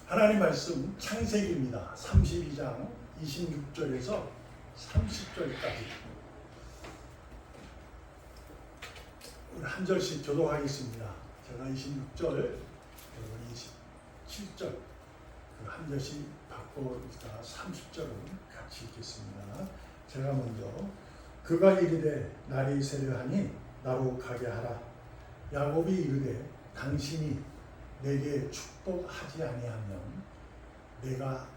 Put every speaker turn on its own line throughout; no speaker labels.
하나님 말씀 창세기입니다. 32장 26절에서 30절까지 우리 한 절씩 교독하겠습니다. 제가 26절, 여러분 27절 한 절씩 받고 30절은 같이 읽겠습니다. 제가 먼저 그가 이르되 날이 세려하니 나로 가게 하라. 야곱이 이르되 당신이 내게 축복하지 아니하면 내가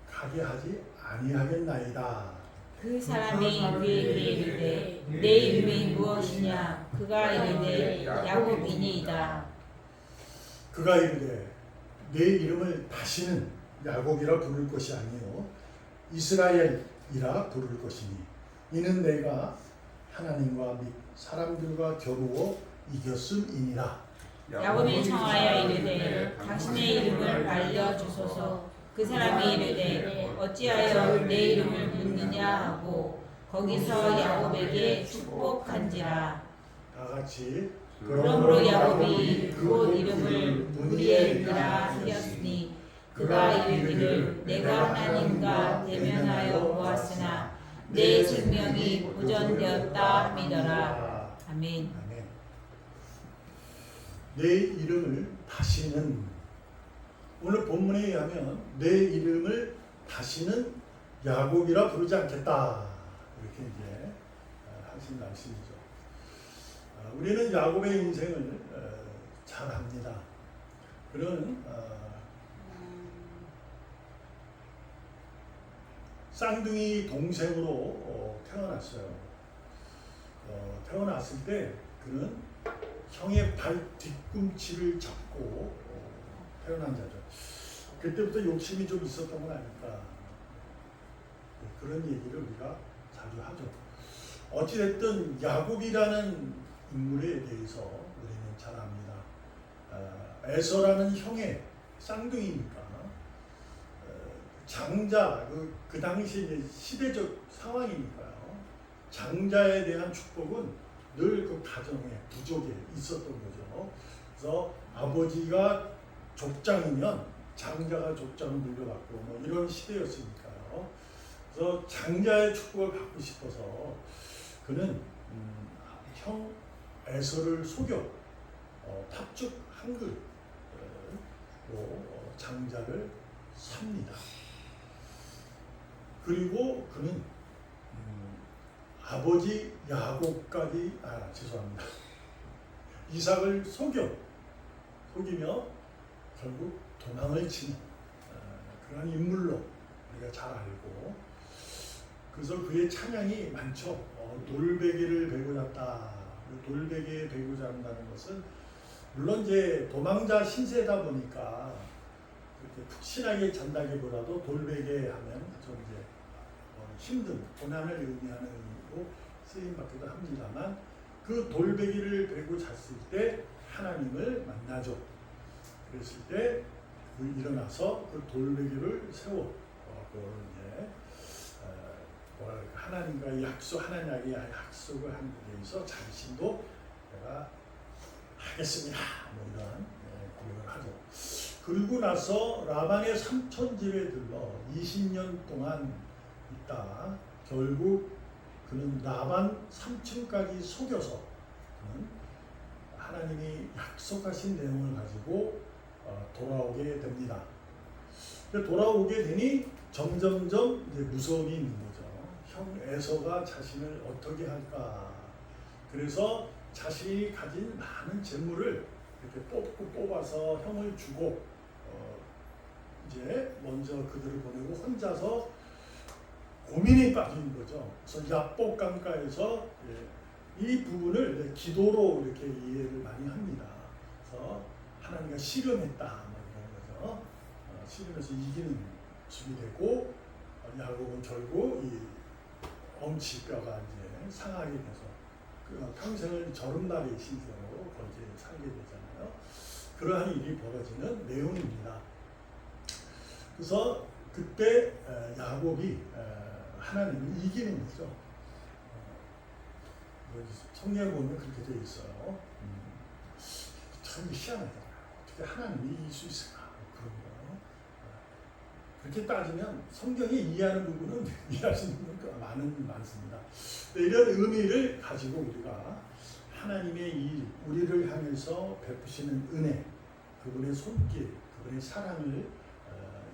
가게 하지 아니하겠나이다.
그 사람이 그에게 이르되 내 이름이 무엇이냐? 그가 이르되 야곱이니이다.
그가 이르되 내 이름을 다시는 야곱이라 부를 것이 아니요 이스라엘이라 부를 것이니 이는 내가 하나님과 및 사람들과 겨루어 이겼음이니라.
야곱이 청하여 이르되 당신의 이름을 알려주소서. 그 사람이 이르되 어찌하여 내 이름을 묻느냐 하고 거기서 야곱에게 축복한지라.
다 같이
그러므로 야곱이 그곳 이름을 무리엘이라 하였으니 그가 이르기를 내가 하나님과 대면하여 보았으나 내 생명이 보존되었다 믿어라. 아멘.
아멘. 내 이름을 다시는, 오늘 본문에 의하면 내 이름을 다시는 야곱이라 부르지 않겠다, 이렇게 이제 하신 말씀이죠. 우리는 야곱의 인생을 잘 압니다. 그는 쌍둥이 동생으로 태어났어요. 태어났을 때 그는 형의 발 뒤꿈치를 잡고 태어난 자죠. 그때부터 욕심이 좀 있었던 건 아닐까, 그런 얘기를 우리가 자주 하죠. 어찌됐든 야곱이라는 인물에 대해서 우리는 잘 압니다. 에서라는 형의 쌍둥이니까 장자, 그 당시 이제 시대적 상황이니까요. 장자에 대한 축복은 늘 그 가정에, 부족에 있었던 거죠. 그래서 아버지가 족장이면 장자가 족장을 물려받고 뭐 이런 시대였으니까요. 그래서 장자의 축복을 받고 싶어서 그는 형 에서를 속여 탑죽 한글로 장자를 삽니다. 그리고 그는 아버지 야곱까지 죄송합니다. 이삭을 속이며 결국 도망을 치는 그런 인물로 우리가 잘 알고, 그래서 그의 찬양이 많죠. 돌베개를 베고 잤다. 돌베개에 베고 잔다는 것은 물론 이제 도망자 신세다 보니까 그렇게 푹신하게 잔다기보다도 돌베개 하면 좀 이제 힘든 고난을 의미하는 의미로 쓰임받기도 합니다만, 그 돌베개를 베고 잤을 때 하나님을 만나죠. 그랬을 때 일어나서 그 돌베개를 세워 하나님과의 하나님에게 약속을 한 데 대해서 자신도 내가 하겠습니다, 뭐 이런 고백을 하죠. 그리고 나서 라반의 삼촌 집에 들러 20년 동안 있다 결국 그는 라반 삼촌까지 속여서 그는 하나님이 약속하신 내용을 가지고 돌아오게 됩니다. 돌아오게 되니 점점점 이제 무서움이 있는 거죠. 형 에서가 자신을 어떻게 할까. 그래서 자신이 가진 많은 재물을 이렇게 뽑아서 형을 주고 이제 먼저 그들을 보내고 혼자서 고민에 빠진 거죠. 그래서 야복강가에서 이 부분을 기도로 이렇게 이해를 많이 합니다. 그래서 하나님과 씨름했다, 뭐 이런 거죠. 씨름해서 이기는 죽이 되고, 야곱은 결국 이 엄지뼈가 이제 상하게 돼서 평생을 저름다리 신세로 거기에 살게 되잖아요. 그러한 일이 벌어지는 내용입니다. 그래서 그때 야곱이 하나님을 이기는 거죠. 성경에 보면 그렇게 되어 있어요. 참 희한하다. 어떻게 하나님이 이길 수 있을까? 그런 거. 그렇게 따지면 성경이 이해하는 부분은 이해할 수 있는 건 많습니다. 이런 의미를 가지고 우리가 하나님의 이 우리를 향해서 베푸시는 은혜, 그분의 손길, 그분의 사랑을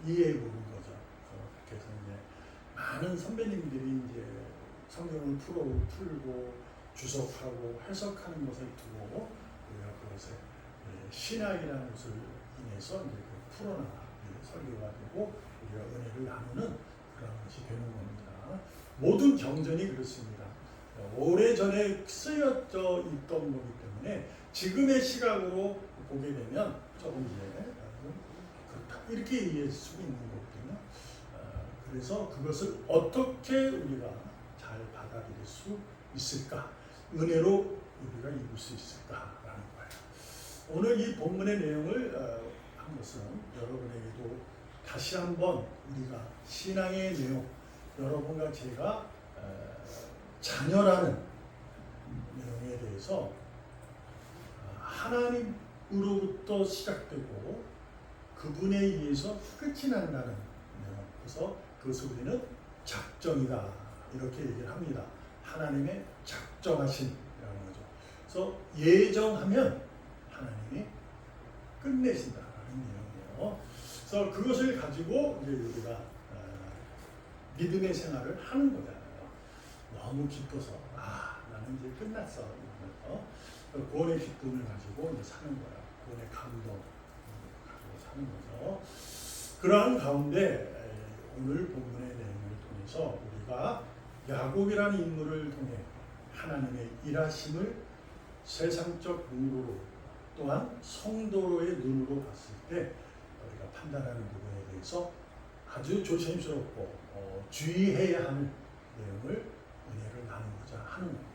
이해해 보는 거죠. 그래서 이제 많은 선배님들이 이제 성경을 풀고 주석하고 해석하는 것을 두고 우리가 그것에 신학이라는 것을 인해서 이제 풀어나가 설교가 되고 우리가 은혜를 나누는 그런 것이 되는 겁니다. 모든 경전이 그렇습니다. 오래전에 쓰여져 있던 거기 때문에 지금의 시각으로 보게 되면 조금 이제 그렇다 이렇게 이해할 수 있는 거거든요. 그래서 그것을 어떻게 우리가 잘 받아들일 수 있을까? 은혜로 우리가 입을 수 있을까라는 거예요. 오늘 이 본문의 내용을 한 것은 여러분에게도 다시 한번 우리가 신앙의 내용, 여러분과 제가 자녀라는 내용에 대해서 하나님으로부터 시작되고 그분에 의해서 끝이 난다는 내용. 그래서 그것을 우리는 작정이다 이렇게 얘기를 합니다. 하나님의 작정하신이라는 거죠. 그래서 예정하면 하나님이 끝내신다라는 내용이에요. 그래서 그것을 가지고 이제 우리가 믿음의 생활을 하는 거잖아요. 너무 기뻐서 나는 이제 끝났어. 구원의 기쁨을 가지고 이제 사는 거야. 구원의 감동 가지고 사는 거죠. 그러한 가운데 오늘 본문의 내용을 통해서 우리가 야곱이라는 인물을 통해 하나님의 일하심을 세상적 눈으로 또한 성도의 눈으로 봤을 때 우리가 판단하는 부분에 대해서 아주 조심스럽고 주의해야 하는 내용을 은혜를 나누고자 하는 겁니다.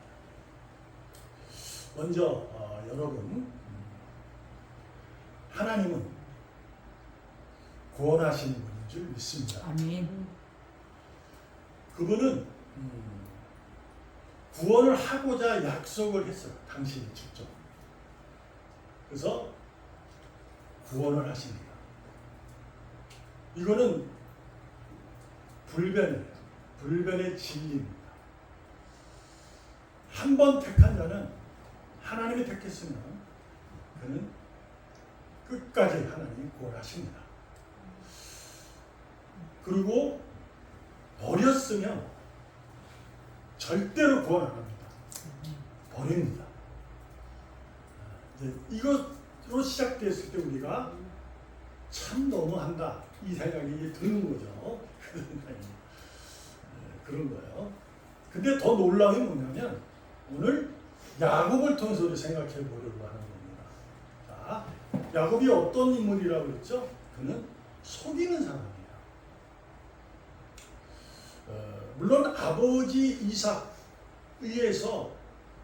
먼저 여러분 하나님은 구원하시는 분인 줄 믿습니다.
아멘.
그분은 구원을 하고자 약속을 했어요. 당신이 직접. 그래서 구원을 하십니다. 이거는 불변이에요. 불변의 진리입니다. 한 번 택한 자는 하나님이 택했으면 그는 끝까지 하나님이 구원하십니다. 그리고 버렸으면 절대로 구원 안 합니다. 버립니다. 이제 이것으로 시작됐을 때 우리가 참 너무한다 이 생각이 드는 거죠. 그런 거예요. 근데 더 놀라운 게 뭐냐면 오늘 야곱을 통해서 생각해 보려고 하는 겁니다. 자, 야곱이 어떤 인물이라고 그랬죠? 그는 속이는 사람이에요. 물론 아버지 이삭 의해서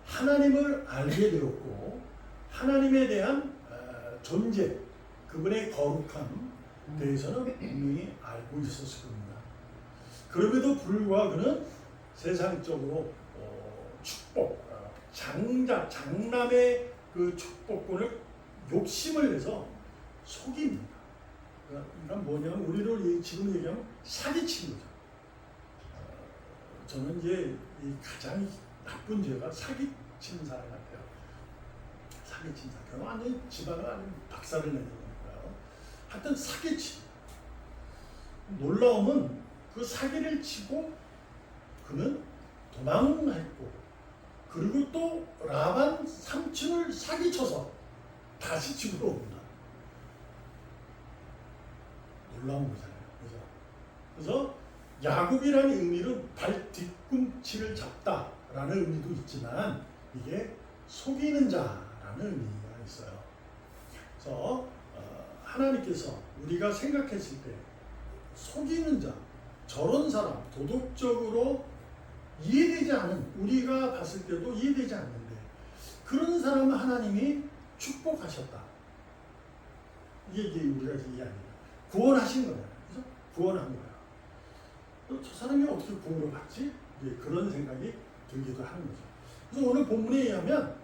하나님을 알게 되었고 하나님에 대한 존재, 그분의 거룩함 대해서는 분명히 알고 있었을 겁니다. 그럼에도 불구하고 그는 세상적으로 축복, 장남의 그 축복권을 욕심을 내서 속입니다. 그러니까 뭐냐면 우리를 지금 얘기하면 사기친 거죠. 저는 이제 이 가장 나쁜 죄가 사기치는 사람 같아요. 사기친 사람. 완전히 집안을 완전 박살을 내는 거니까요. 하여튼 사기치. 놀라움은 그 사기를 치고 그는 도망했고 그리고 또 라반 삼촌을 사기쳐서 다시 집으로 옵니다. 놀라운 거잖아요. 그래서 야곱이라는 의미는 발 뒤꿈치를 잡다라는 의미도 있지만 이게 속이는 자라는 의미가 있어요. 그래서 하나님께서 우리가 생각했을 때 속이는 자, 저런 사람, 도덕적으로 이해되지 않은, 우리가 봤을 때도 이해되지 않는데 그런 사람을 하나님이 축복하셨다. 이게 우리가 이해합니다. 구원하신 거예요. 그래서 구원한 거예요. 저 사람이 어떻게 구원을 받지? 그런 생각이 들기도 하는 거죠. 그래서 오늘 본문에 의하면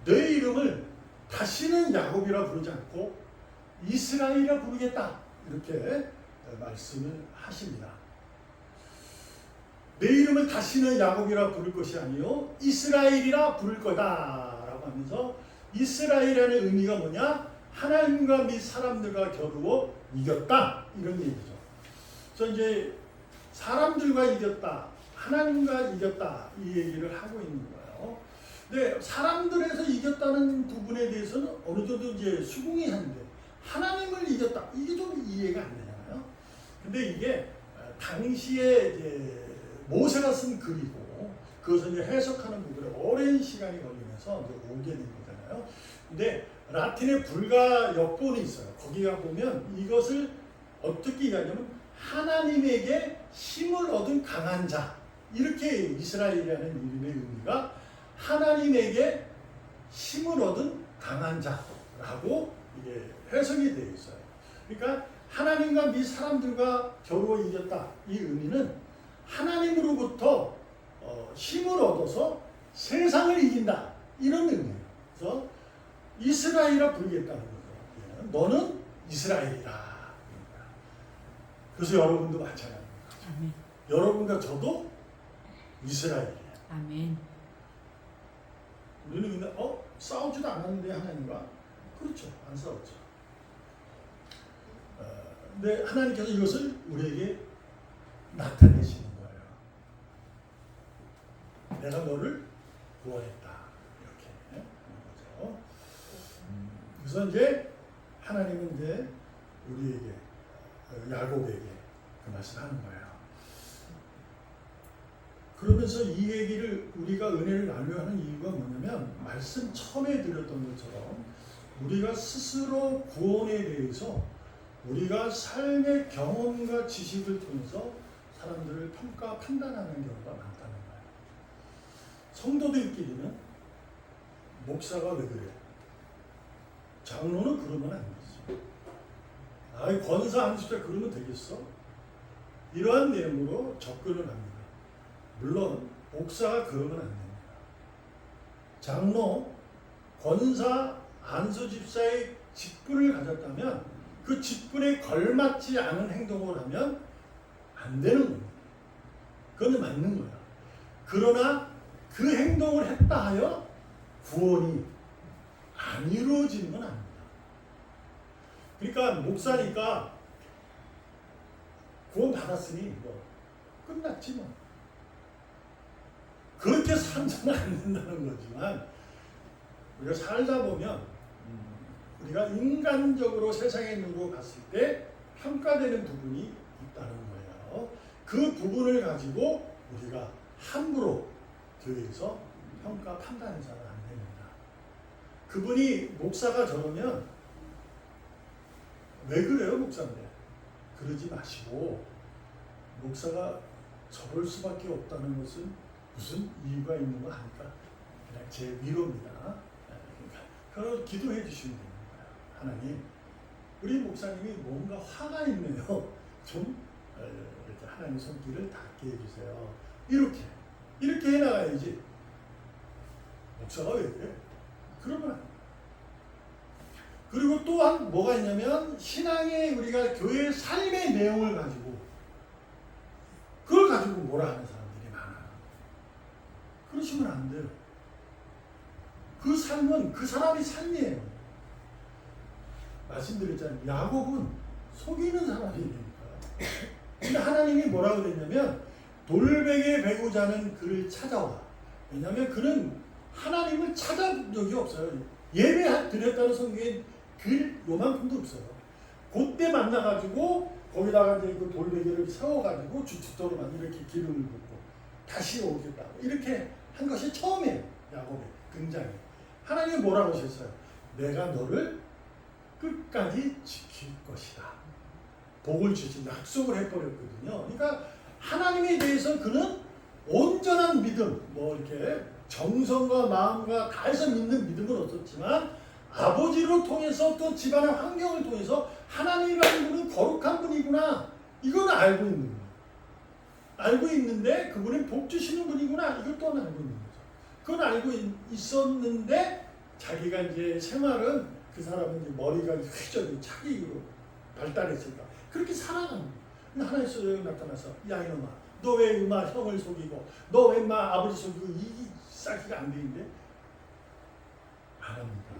내 이름을 다시는 야곱이라 부르지 않고 이스라엘이라 부르겠다. 이렇게 말씀을 하십니다. 내 이름을 다시는 야곱이라 부를 것이 아니요 이스라엘이라 부를 거다라고 하면서 이스라엘이라는 의미가 뭐냐? 하나님과 및 사람들과 겨루어 이겼다 이런 얘기죠. 그래서 이제 사람들과 이겼다, 하나님과 이겼다 이 얘기를 하고 있는 거예요. 근데 사람들에서 이겼다는 부분에 대해서는 어느 정도 이제 수긍이 하는데 하나님을 이겼다 이게 좀 이해가 안 되잖아요. 근데 이게 당시에 이제 모세가 쓴 글이고 그것을 이제 해석하는 부분에 오랜 시간이 걸리면서 이제 오게 된 거잖아요. 근데 라틴에 불가 역본이 있어요. 거기가 보면 이것을 어떻게 이해하냐면 하나님에게 힘을 얻은 강한 자 이렇게 이스라엘이라는 이름의 의미가 하나님에게 힘을 얻은 강한 자라고 이게 해석이 되어 있어요. 그러니까 하나님과 미 사람들과 겨루어 이겼다 이 의미는 하나님으로부터 힘을 얻어서 세상을 이긴다 이런 의미예요. 그래서 이스라엘이라 부르겠다는 거죠. 너는 이스라엘이라. 그래서 여러분도 마찬가지입니다.
아멘.
여러분과 저도 이스라엘이에요.
아멘.
우리는 근데 싸우지도 않았는데 하나님과 그렇죠. 안 싸웠죠. 근데 하나님께서 이것을 우리에게 나타내시는 거예요. 내가 너를 구원했다. 이렇게 하는 거죠. 그래서 이제 하나님은 이제 우리에게 야곱에게 그 말씀하는 거예요. 그러면서 이 얘기를 우리가 은혜를 나누려 하는 이유가 뭐냐면 말씀 처음에 드렸던 것처럼 우리가 스스로 구원에 대해서 우리가 삶의 경험과 지식을 통해서 사람들을 평가, 판단하는 경우가 많다는 거예요. 성도들끼리는 목사가 왜 그래? 장로는 그러면 안 되지. 아이 권사 안 진짜 그러면 되겠어? 이러한 내용으로 접근을 합니다. 물론 목사가 그러면 안 됩니다. 장로, 권사, 안수집사의 직분을 가졌다면 그 직분에 걸맞지 않은 행동을 하면 안 되는 겁니다. 그건 맞는 거야. 그러나 그 행동을 했다 하여 구원이 안 이루어지는 건 아닙니다. 그러니까 목사니까 구원 받았으니 뭐 끝났지 뭐. 그렇게 살면 안 된다는 거지만 우리가 살다 보면 우리가 인간적으로 세상의 눈으로 봤을 때 평가되는 부분이 있다는 거예요. 그 부분을 가지고 우리가 함부로 교회에서 평가 판단해서는 안 됩니다. 그분이 목사가 저러면 왜 그래요 목사인데? 그러지 마시고 목사가 저럴 수밖에 없다는 것은 무슨 이유가 있는 거 아닐까? 그냥 제 위로입니다. 그러니까 기도해 주시면 됩니다. 하나님, 우리 목사님이 뭔가 화가 있네요. 좀 이렇게 하나님 손길을 닿게 해주세요. 이렇게 해나가야지. 목사가 왜 그래? 그러면 안 돼. 그리고 또한 뭐가 있냐면 신앙의 우리가 교회의 삶의 내용을 가지고 그걸 가지고 뭐라 하는 사람들이 많아요. 그러시면 안 돼요. 그 삶은 그 사람의 삶이에요. 말씀드렸잖아요. 야곱은 속이는 사람이니까. 근데 하나님이 뭐라고 그랬냐면 돌베개 베고 자는 그를 찾아와. 왜냐하면 그는 하나님을 찾아본 적이 없어요. 예배 드렸다는 성경에 글 요만큼도 없어요. 그때 만나가지고 거기다가 이제 그 돌베개를 세워가지고 뒷도로만 이렇게 기름을 붓고 다시 오겠다고 이렇게 한 것이 처음이에요. 야곱의 등장이. 하나님이 뭐라고 하셨어요? 내가 너를 끝까지 지킬 것이다. 복을 주신 약속을 해버렸거든요. 그러니까 하나님에 대해서 그는 온전한 믿음, 뭐 이렇게 정성과 마음과 다해서 믿는 믿음은 없었지만 아버지를 통해서 또 집안의 환경을 통해서 하나님이라는 분은 거룩한 분이구나. 이건 알고 있는 거예요. 알고 있는데 그분이 복 주시는 분이구나. 이걸 또한 알고 있는 거죠. 그건 알고 있었는데 자기가 이제 생활은 그 사람은 이제 머리가 휘저리 차기로 발달했으니까 그렇게 살아가는 거예요. 근데 하나님 소리가 나타나서 야 이놈아 너 왜 이마 형을 속이고 너 왜 이마 아버지 속이고 이 싹이가 안 되는데 안 합니다.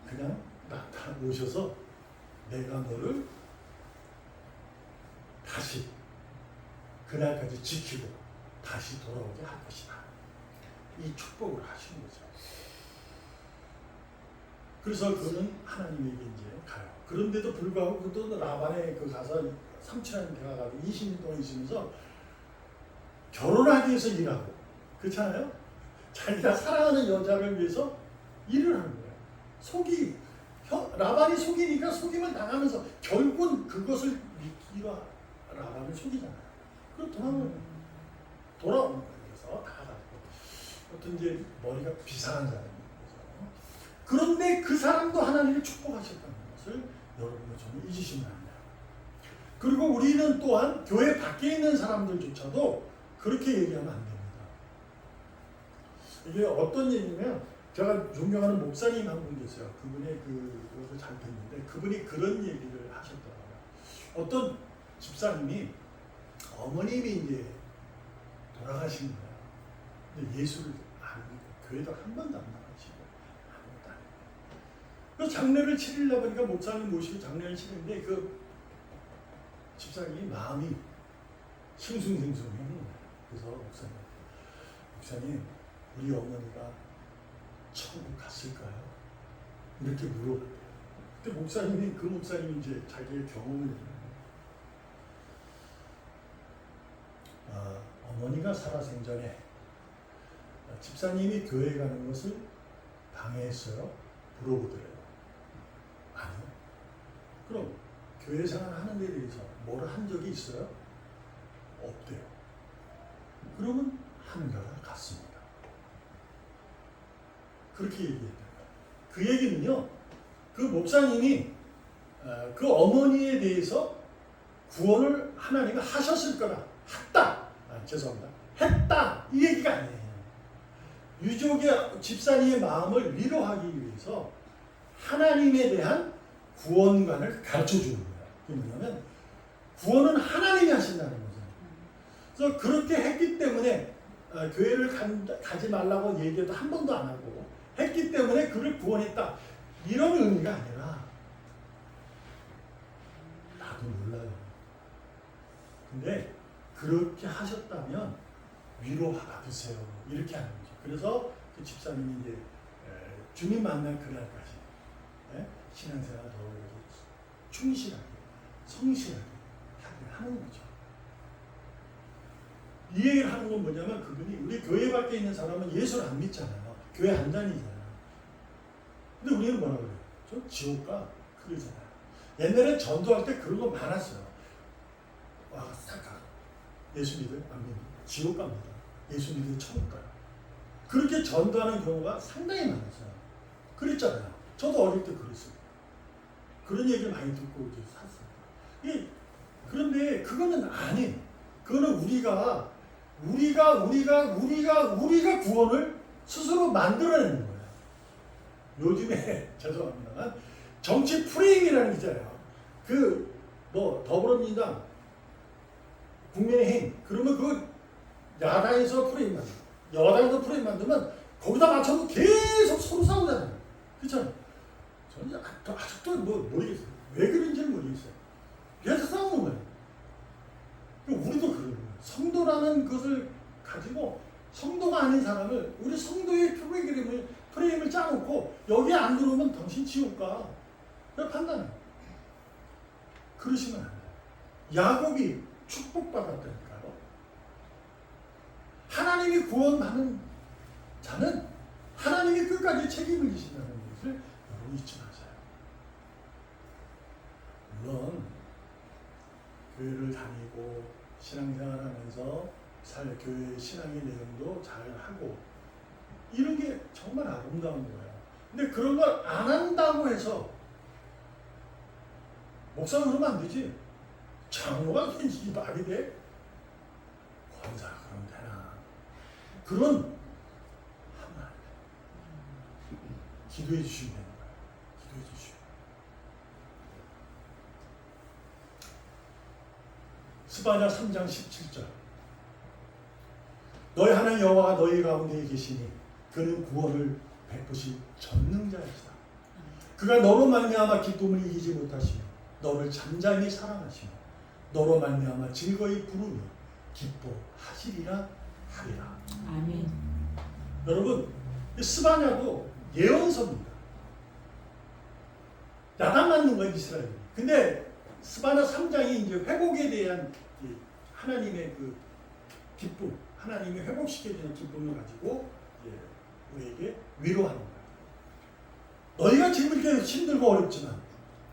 그냥 나타오셔서 내가 너를 다시 그날까지 지키고 다시 돌아오게 할 것이다. 이 축복을 하시는 거죠. 그래서 그는 하나님에게 이제 가요. 그런데도 불구하고 그도 라반에 그 가서 삼촌한테 가가지고 20년 동안 있으면서 결혼하기 위해서 일하고 그렇잖아요. 자기가 사랑하는 여자를 위해서 일을 하는 거예요. 라반이 속이니까 속임을 당하면서 결국은 그것을 믿기로 라반을 속이잖아요. 그럼 돌아오는 거예요. 그래서 다 가지고 어떤 이제 머리가 비상한 사람인 거죠. 그런데 그 사람도 하나님이 축복하셨다는 것을 여러분은 좀 잊으시면 안 돼요. 그리고 우리는 또한 교회 밖에 있는 사람들조차도 그렇게 얘기하면 안 됩니다. 이게 어떤 얘기냐면 제가 존경하는 목사님 한 분 계세요. 그분의 그것을 잘 듣는데 그분이 그런 얘기를 하셨더라고요. 어떤 집사님이 어머님이 이제 돌아가신 거예요. 근데 예수를 안 믿고 교회도 한 번도 안 나가시고 아무것도 안 해요. 그래서 장례를 치르려 보니까 목사님 모시고 장례를 치르는데 그 집사님이 마음이 싱숭생숭해요. 그래서 목사님 우리 어머니가 천국 갔을까요? 이렇게 물어봤대요. 그때 그 목사님이 이제 자기의 경험을 어머니가 살아생전에 집사님이 교회 가는 것을 방해했어요? 물어보더래요. 아니요. 그럼 교회 생활 하는 데 대해서 뭐를 한 적이 있어요? 없대요. 그러면 하늘나라 갔습니다. 그렇게 얘기했다고요. 그 얘기는요, 그 목사님이 그 어머니에 대해서 구원을 하나님이 하셨을 거다. 죄송합니다. 했다. 이 얘기가 아니에요. 유족의 집사님의 마음을 위로하기 위해서 하나님에 대한 구원관을 가르쳐 주는 거예요. 그게 뭐냐면 구원은 하나님이 하신다는 거죠. 그래서 그렇게 했기 때문에 교회를 가지 말라고 얘기해도 한 번도 안 하고 했기 때문에 그를 구원했다. 이런 의미가 아니라 나도 몰라요. 근데 그렇게 하셨다면 위로 받으세요. 이렇게 하는 거죠. 그래서 그 집사님이 이제 주님 만날 그날까지 신앙생활 더 충실하게 성실하게 하는 거죠. 이 얘기를 하는 건 뭐냐면 그분이 우리 교회 밖에 있는 사람은 예수를 안 믿잖아요. 교회 안 다니잖아요. 근데 우리는 뭐라고 그래요? 저 지옥 가 그러잖아요. 옛날에 전도할 때 그런 거 많았어요. 와, 싹 가. 예수 믿어요? 안 믿어요? 지옥 갑니다. 예수 믿어요? 천국 가요. 그렇게 전도하는 경우가 상당히 많았어요. 그랬잖아요. 저도 어릴 때 그랬어요. 그런 얘기를 많이 듣고 이제 샀어요. 그런데 그거는 아니에요. 그거는 우리가 구원을 스스로 만들어내는 거예요. 요즘에 죄송합니다만 정치 프레임이라는 게 있잖아요. 더불어민주당, 국민의힘 그러면 그 야당에서 프레임 만들고 여당에서 프레임 만들면 거기다 맞춰서 계속 서로 싸우잖아요. 그렇잖아요. 저는 아직도 모르겠어요. 왜 그런지는 모르겠어요. 계속 싸우는 거예요. 우리도 그런 거예요. 성도라는 것을 가지고 성도가 아닌 사람을 우리 성도의 프레임을 짜놓고 여기 안 들어오면 당신 지옥 가. 그걸 판단해요. 그러시면 안 돼요. 야곱이 축복받았다니까요. 하나님이 구원하는 자는 하나님이 끝까지 책임을 지신다는 것을 여러분 잊지 마세요. 물론 교회를 다니고 신앙생활하면서 교회 신앙의 내용도 잘 하고 이런 게 정말 아름다운 거예요. 근데 그런 걸 안 한다고 해서 목사가 그러면 안 되지. 장로가 이 말이 돼? 권사가 그러면 되나? 그런 하면 안 돼. 기도해 주시면 되는 거예요. 기도해 주시면. 스바냐 3장 17절. 너희 하나님 여호와가 너희 가운데 계시니 그는 구원을 베푸시 전능자이시다. 그가 너로 말미암아 기쁨을 이기지 못하시며 너를 잠잠히 사랑하시며 너로 말미암아 즐거이 부르며 기뻐하시리라 하리라.
아멘.
여러분, 이 스바냐도 예언서입니다. 야단 맞는 거예요, 이스라엘. 근데 스바냐 3장이 이제 회복에 대한 하나님의 그 기쁨, 하나님이 회복시켜주는 기쁨을 가지고 우리에게 위로하는 거예요. 너희가 지금 이렇게 힘들고 어렵지만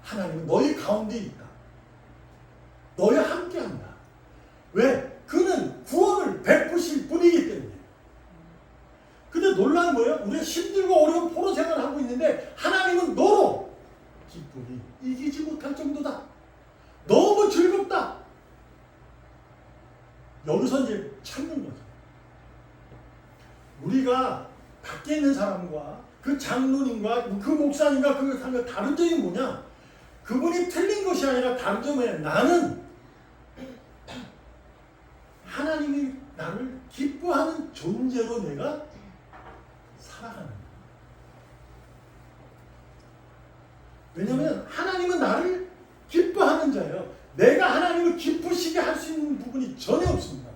하나님은 너희 가운데 있다. 너희와 함께한다. 왜? 그는 구원을 베푸실 분이기 때문에. 근데 놀라운 거예요. 우리가 힘들고 어려운 포로 생활을 하고 있는데 하나님은 너로 기쁨이 이기지 못할 정도다. 너무 즐겁다. 여기서 이제 찾는 거죠. 우리가 밖에 있는 사람과 그 장로님과 그 목사님과 그 사람과 다른 점이 뭐냐? 그분이 틀린 것이 아니라 다른 점에 나는 하나님이 나를 기뻐하는 존재로 내가 살아가는 거예요. 왜냐하면 하나님은 나를 기뻐하는 자예요. 내가 하나님을 기쁘시게 할 수 있는 부분이 전혀 없습니다.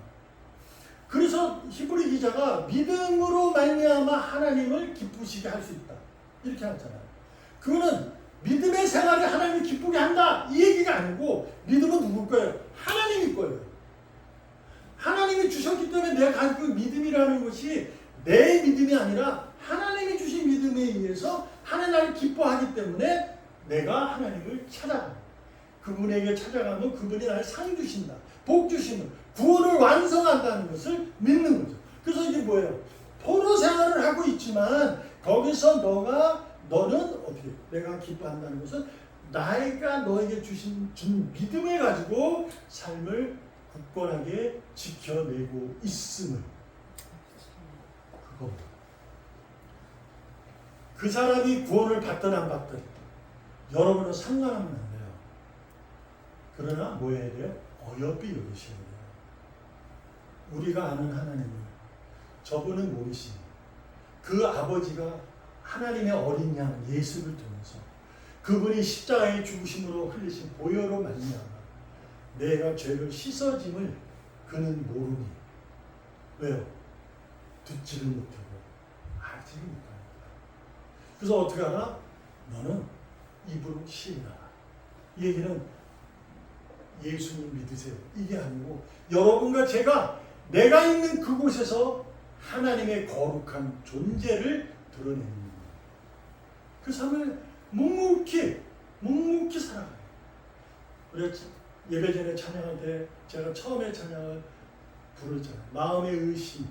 그래서 히브리 기자가 믿음으로 말미암아 하나님을 기쁘시게 할 수 있다. 이렇게 하잖아요. 그거는 믿음의 생활이 하나님을 기쁘게 한다. 이 얘기가 아니고 믿음은 누굴 거예요? 하나님일 거예요. 하나님이 주셨기 때문에 내가 가지고 믿음이라는 것이 내 믿음이 아니라 하나님이 주신 믿음에 의해서 하나님 나를 기뻐하기 때문에 내가 하나님을 찾아갑니다. 그분에게 찾아가면 그분이 나를 상 주신다. 복 주시는 구원을 완성한다는 것을 믿는 거죠. 그래서 이게 뭐예요? 포로 생활을 하고 있지만 거기서 너는 어떻게 내가 기뻐한다는 것은 나이가 너에게 준 믿음을 가지고 삶을 굳건하게 지켜내고 있음을 그겁니다. 그 사람이 구원을 받든 안 받든 여러분은 상관하면 안 돼요. 그러나 뭐 해야 돼요? 어여삐 여기셔야 돼요. 우리가 아는 하나님을 저분은 모르시니 그 아버지가 하나님의 어린 양 예수를 통해서 그분이 십자가의 죽으심으로 흘리신 보혈로 말미암아 내가 죄를 씻어짐을 그는 모르니 왜요? 듣지를 못하고 알지를 못합니다. 그래서 어떻게 하나? 너는 입으로 시인하라. 이 얘기는 예수님 믿으세요. 이게 아니고 여러분과 제가 내가 있는 그곳에서 하나님의 거룩한 존재를 드러내는 거예요. 그 삶을 묵묵히 살아가요. 우리가 예배 전에 찬양할 때 제가 처음에 찬양을 부르잖아요. 마음의 의심.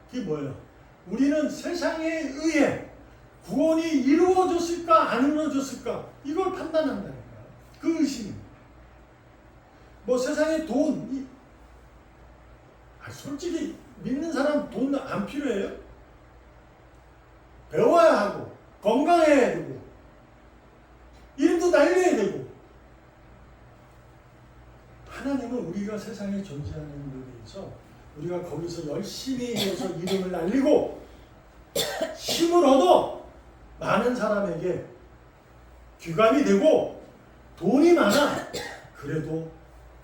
그게 뭐예요? 우리는 세상에 의해 구원이 이루어졌을까 안 이루어졌을까 이걸 판단한다니까요. 그 의심입니다. 뭐 세상에 돈 솔직히 믿는 사람 돈 안 필요해요? 배워야 하고 건강해야 되고 이름도 날려야 되고 하나님은 우리가 세상에 존재하는 것에 대해서 우리가 거기서 열심히 해서 이름을 날리고 힘을 얻어 많은 사람에게 귀감이 되고 돈이 많아 그래도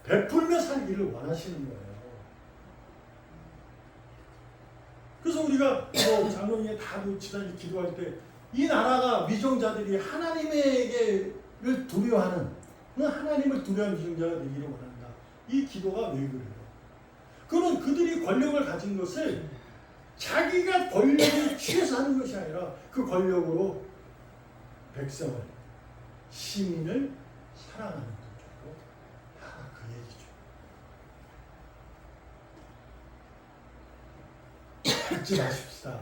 베풀며 살기를 원하시는 거예요. 그래서 우리가 장로님이 다 지난주 기도할 때 이 나라가 위정자들이 하나님에게를 두려워하는 하나님을 두려워하는 위정자가 되기를 원한다. 이 기도가 왜 그래요? 그는 그들이 권력을 가진 것을 자기가 권력에 취해서 하는 것이 아니라 그 권력으로 백성을 시민을 사랑하는 것으로 다 그 얘기죠. 잊지 마십시다.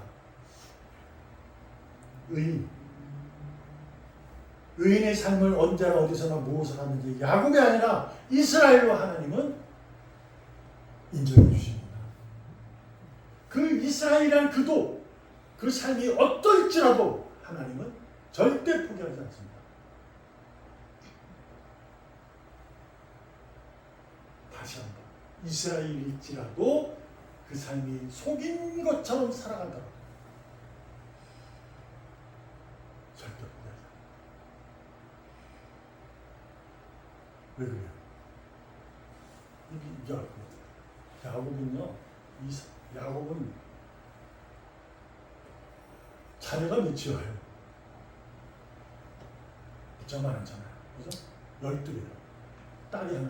의인의 삶을 언제나 어디서나 무엇을 하는지 야곱이 아니라 이스라엘로 하나님은 인정해 주십니다. 그 이스라엘이란 그 삶이 어떨지라도 하나님은 절대 포기하지 않습니다. 다시 한번 이스라엘일지라도 그 삶이 속인 것처럼 살아간다고. 절대 포기하지 않아. 왜 그래요? 이게 야곱은요, 야곱은 자녀가 몇이에요? 숫자 많았잖아요. 그죠? 12개요. 딸이 하나.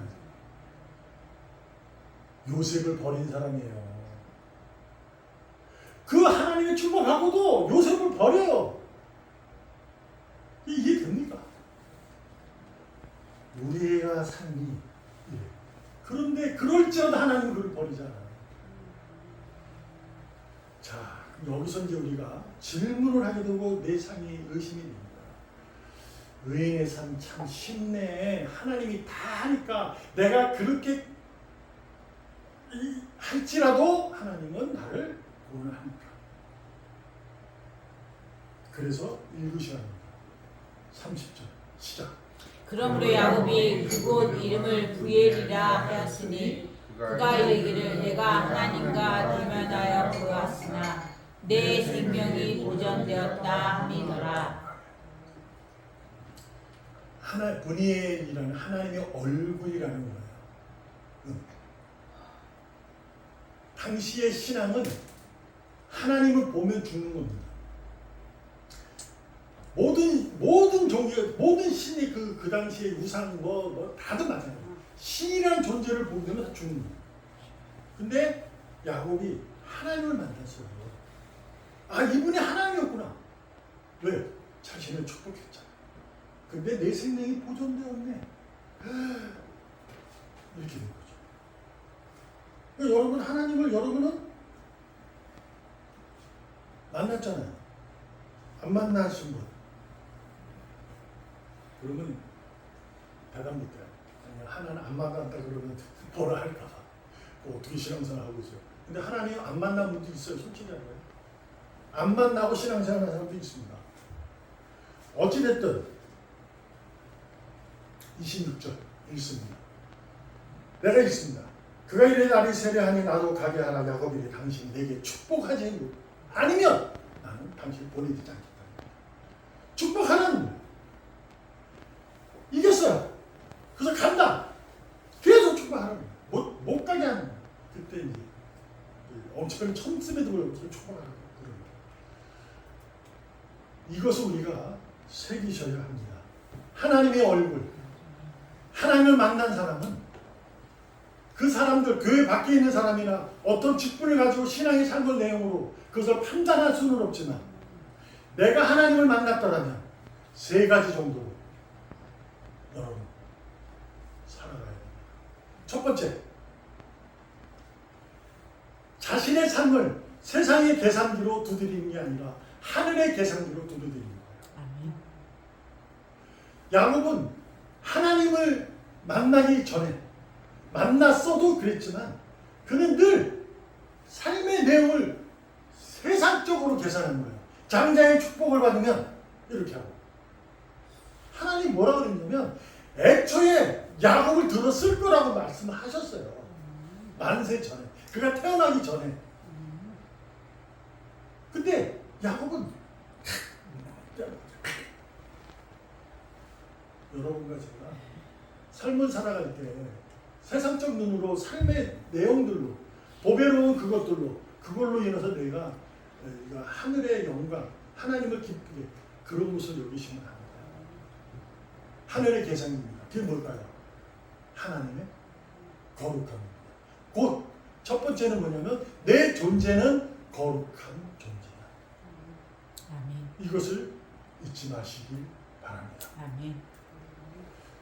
요셉을 버린 사람이에요. 그 하나님의 축복하고도 요셉을 버려요. 이게 됩니까? 우리가 삶이 이래. 그런데 그럴지라도 하나님은 그를 버리잖아. 자, 여기서 이제 우리가 질문을 하게 되고 내 삶이 의심이 됩니다. 의인의 삶 참 쉽네. 하나님이 다 하니까 내가 그렇게 할지라도 하나님은 나를 구원하니까. 그래서 읽으시랍니다. 30절 시작.
그러므로 야곱이 그곳 이름을 부엘이라 하였으니 그가 이르기를 내가 하나님과 대면하여 보았으나 내 생명이 보존되었다 함이더라.
분이엘이라는 하나님의 얼굴이라는 거예요. 당시의 신앙은 하나님을 보면 죽는 겁니다. 모든 종교, 모든 신이 그 당시에 우상 다들 맞아요. 신이라는 존재를 보게 되면 다 죽는 거예요. 근데 야곱이 하나님을 만났어요. 아, 이분이 하나님이었구나. 왜? 자신을 축복했잖아. 근데 내 생명이 보존되었네. 이렇게 된 거죠. 그러니까 여러분, 하나님을 여러분은 만났잖아요. 안 만나신 분. 그러면 대답 못해요. 하나는 안 만난다 그러면 뭐라 할까봐. 어떻게 신앙생활 하고 있어요. 근데 하나님 안 만난 분도 있어요. 솔직히 하고요. 안 만나고 신앙생활 하는 사람도 있습니다. 어찌됐든 26절 읽습니다. 내가 읽습니다. 그가 이르되 나를 세례하니 나도 가게 하라. 야곱이니 당신이 내게 축복하지 아니면 나는 당신을 보내지 않겠다. 축복하는 이겼어요. 그래서 간다. 계속 축복하는 거예요. 못 가게 하는 거예요. 그때 이제 엄청난 천씀에도 불구하고 축복하는 거예요. 이것을 우리가 새기셔야 합니다. 하나님의 얼굴, 하나님을 만난 사람은 그 사람들, 교회 밖에 있는 사람이나 어떤 직분을 가지고 신앙의 삶의 내용으로 그것을 판단할 수는 없지만 내가 하나님을 만났더라면 세 가지 정도로 여러분 살아가야 됩니다. 첫 번째, 자신의 삶을 세상의 계산기로 두드리는 게 아니라 하늘의 계산기로 두드리는 거예요. 야곱은 하나님을 만나기 전에 만났어도 그랬지만 그는 늘 삶의 내용을 세상적으로 계산하는 거예요. 장자의 축복을 받으면 이렇게 하고, 하나님 뭐라 그랬냐면 애초에 야곱을 들었을 거라고 말씀하셨어요. 만세 전에, 그가 태어나기 전에. 근데 야곱은 여러분과 제가 삶을 살아갈 때 세상적 눈으로 삶의 내용들로 보배로운 그걸로 인해서 내가 하늘의 영광, 하나님을 기쁘게 그런 것을 여기시면 합니다. 하늘의 계산입니다. 그게 뭘까요? 하나님의 거룩함입니다. 곧 첫 번째는 뭐냐면 내 존재는 거룩한 존재다.
아멘.
이것을 잊지 마시길 바랍니다.
아멘.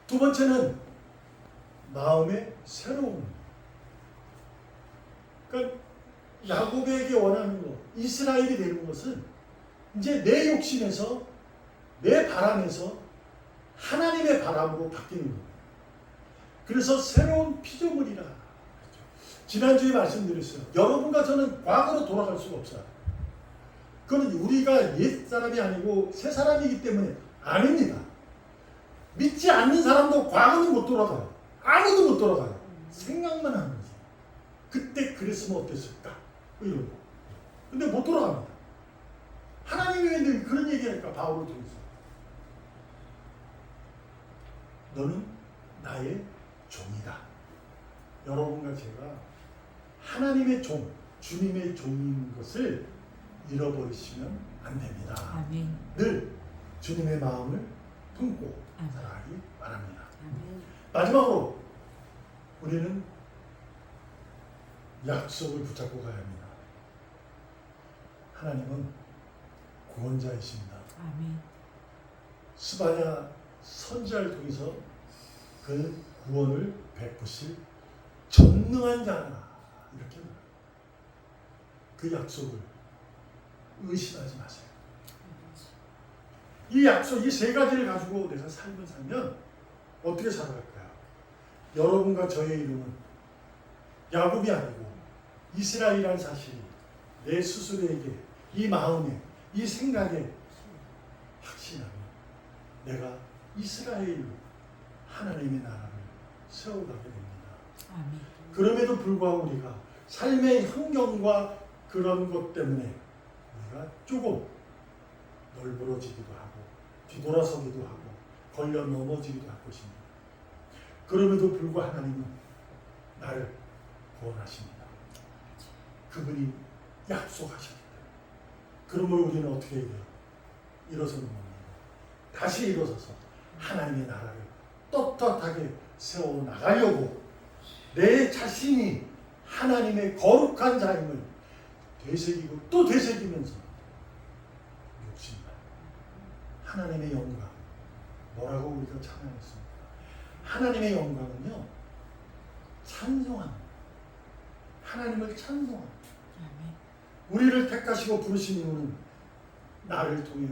두 번째는 마음의 새로움. 그러니까 야곱에게 원하는 것, 이스라엘이 되는 것은 이제 내 욕심에서, 내 바람에서 하나님의 바람으로 바뀌는 거예요. 그래서 새로운 피조물이라. 지난주에 말씀드렸어요. 여러분과 저는 과거로 돌아갈 수가 없어요. 그건 우리가 옛 사람이 아니고 새 사람이기 때문에 아닙니다. 믿지 않는 사람도 과거는 못 돌아가요. 아무도 못 돌아가요. 생각만 하는 거지. 그때 그랬으면 어땠을까? 이런 거. 근데 못 돌아갑니다. 하나님이 왜 그런 얘기하니까 바울을 통해서 너는 나의 종이다. 여러분과 제가 하나님의 종, 주님의 종인 것을 잃어버리시면 안 됩니다.
아멘.
늘 주님의 마음을 품고
아멘.
살아가기 바랍니다.
아멘.
마지막으로 우리는 약속을 붙잡고 가야 합니다. 하나님은 구원자이십니다.
아멘.
스바냐 선지자를 통해서 그 구원을 베푸실 전능한 자라 이렇게 말합니다. 그 약속을 의심하지 마세요. 이 약속, 이 세 가지를 가지고 내가 삶을 살면 어떻게 살아갈까요? 여러분과 저의 이름은 야곱이 아니고 이스라엘이라는 사실이 내 스스로에게, 이 마음에, 이 생각에 확신하면 내가 이스라엘 하나님의 나라를 세워가게 됩니다.
아멘.
그럼에도 불구하고 우리가 삶의 환경과 그런 것 때문에 우리가 조금 널브러지기도 하고 뒤돌아서기도 하고 걸려 넘어지기도 할 것입니다. 그럼에도 불구하고 하나님은 나를 구원하십니다. 그분이 약속하셨기 때문에. 그러므로 우리는 어떻게 해야 돼요? 일어서는 겁니다. 다시 일어서서 하나님의 나라를 떳떳하게 세워나가려고 내 자신이 하나님의 거룩한 자임을 되새기고 또 되새기면서 욕심만 하나님의 영광 뭐라고 우리가 찬양했습니까? 하나님의 영광은요 찬송합니다. 하나님을 찬송합니다.
아멘.
우리를 택하시고 부르신 이유는 나를 통해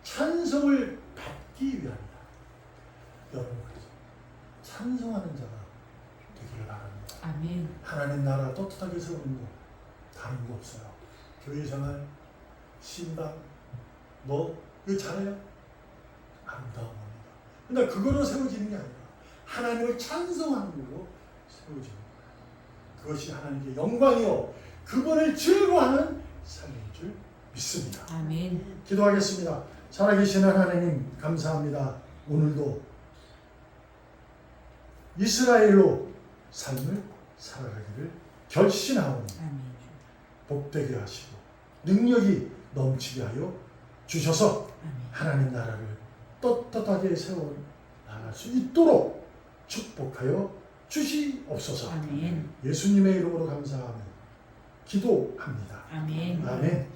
찬송을 받기 위함이다. 여러분 그래서 찬송하는 자가 되기를 바랍니다.
아멘.
하나님 나라 떳떳하게 세우는 거 다른 거 없어요. 교회 생활, 신방, 뭐 이거 잘해요? 아름다운 겁니다. 근데 그거로 세워지는 게 아니라 하나님을 찬송하는 걸로 세워지는 거예요. 그것이 하나님께 영광이요 그분을 즐거워하는 삶인 줄 믿습니다.
아멘.
기도하겠습니다. 살아계신 하나님 감사합니다. 오늘도 이스라엘로 삶을 살아가기를 결심하오니
아멘.
복되게 하시고 능력이 넘치게 하여 주셔서
아멘.
하나님 나라를 떳떳하게 세워 나갈 수 있도록 축복하여 주시옵소서.
아멘.
예수님의 이름으로 감사하며 기도합니다.
아멘.
아멘.